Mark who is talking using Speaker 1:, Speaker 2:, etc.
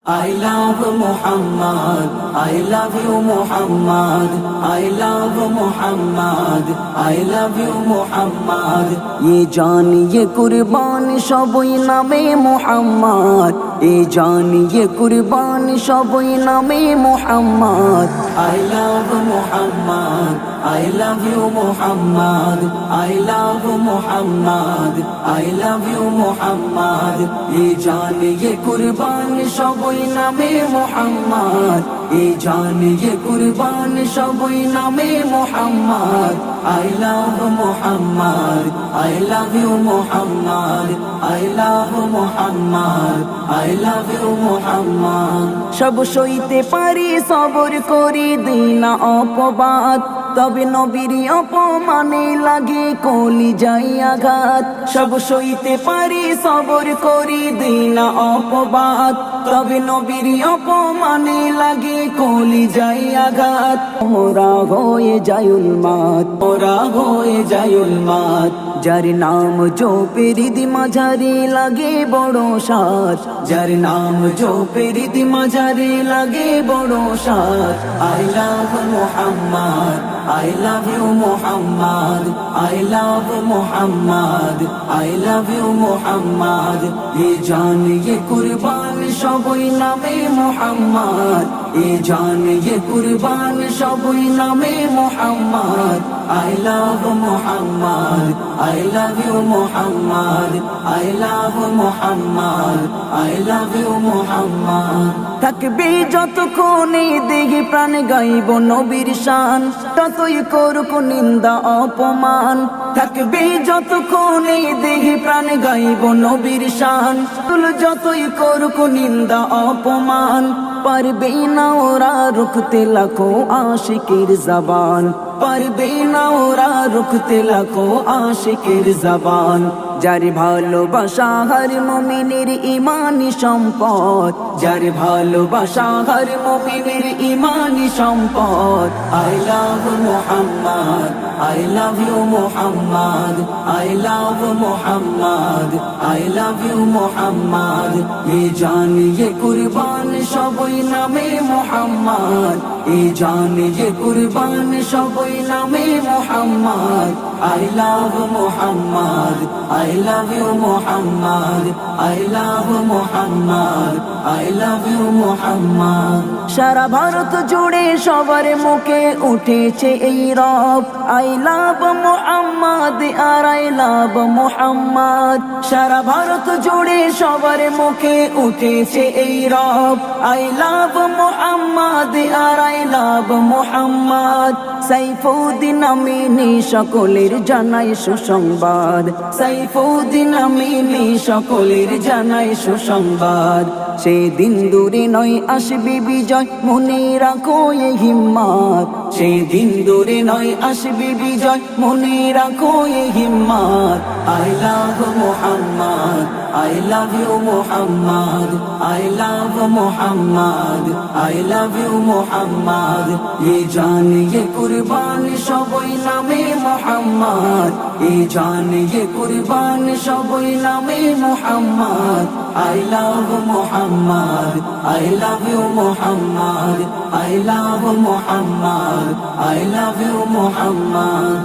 Speaker 1: I love Muhammad, I love you Muhammad, I love Muhammad, I love you Muhammad. ये जान ये कुर्बान সবই নামে মুহাম্মদ, ये जान ये कुर्बान সবই নামে Muhammad. I love Muhammad, I love you Muhammad, I love Muhammad, I love you Muhammad. ये जान ये कुर्बान সবই নামে মুহাম্মদ, ये जान ये कुर्बान সবই নামে Muhammad. I love Muhammad, I love you Muhammad, I love Muhammad, I love you Muhammad. সব সইতে পারি সবর করি দিই না অপবাদ, তবে নবীর অপমানে লাগে কলিজায় আঘাত. সব সইতে পারি সবর করি দিই না অপবাদ, তবে নবীর অপমানে লাগে কলিজায় আঘাত. মোরা হয়ে যায় উন্মাদ, মোরা হয়ে যায় উন্মাদ. যার নাম জপের মাঝারে লাগে বড় সাজ, যার নাম জপের মাঝারে লাগে বড় সাজ. I love Muhammad, I love you Muhammad, I love Muhammad, I love you Muhammad. ये जान ये कुर्बान সবই নামে মুহাম্মদ, ये जान ये कुर्बान সবই নামে Muhammad. I love Muhammad, I love you Muhammad, I love Muhammad, I love you Muhammad. থাকবে যতক্ষণে দেহে প্রাণ গাইব নবীর শান, ততই করুক নিন্দা অপমান. থাকবে যতক্ষণে দেহে প্রাণ গাইব নবীর শান, যতই করুক নিন্দা অপমান. পারবে না ওরা রুখতে লাখো আশিকের জবান, পারবে না ওরা রুখতে লাখো আশিকের জবান. যার ভালোবাসা হর মুমিনের ইমানি সম্পদ, যার ভালোবাসা হর মুমিনের ইমানি সম্পদ. I love Muhammad, I love you Muhammad, I love Muhammad, I love you Muhammad. ये जान ये कुर्बान সবই নামে মুহাম্মদ, ये जान ये कुर्बान সবই নামে Muhammad. I love Muhammad, I love you Muhammad, I love Muhammad, I love you Muhammad. সারা ভারত জুড়ে সবার মুখে উঠেছে এই রব, I love Muhammad R I love Muhammad. সারা ভারত জুড়ে সবার মুখে উঠেছে এই রব, I love Muhammad R I love Muhammad. Saifuddin Amini সকলের জানাই সুসংবাদ, সাইফুদ্দিন আমিনী সকলের জানাই সুসংবাদ. সেদিন দূরে নয় আসবে বিজয়, মনে রাখো এই হিম্মত. সেদিন দূরে নয় আসবে বিজয়, মনে রাখো এই হিম্মত. I love Muhammad, I love you Muhammad, I love Muhammad, I love you Muhammad. ये जान ये कुर्बान সবই নামে মুহাম্মদ, ये जान ये कुर्बान সবই নামে Muhammad. I love Muhammad, I love you Muhammad, I love Muhammad, I love you Muhammad.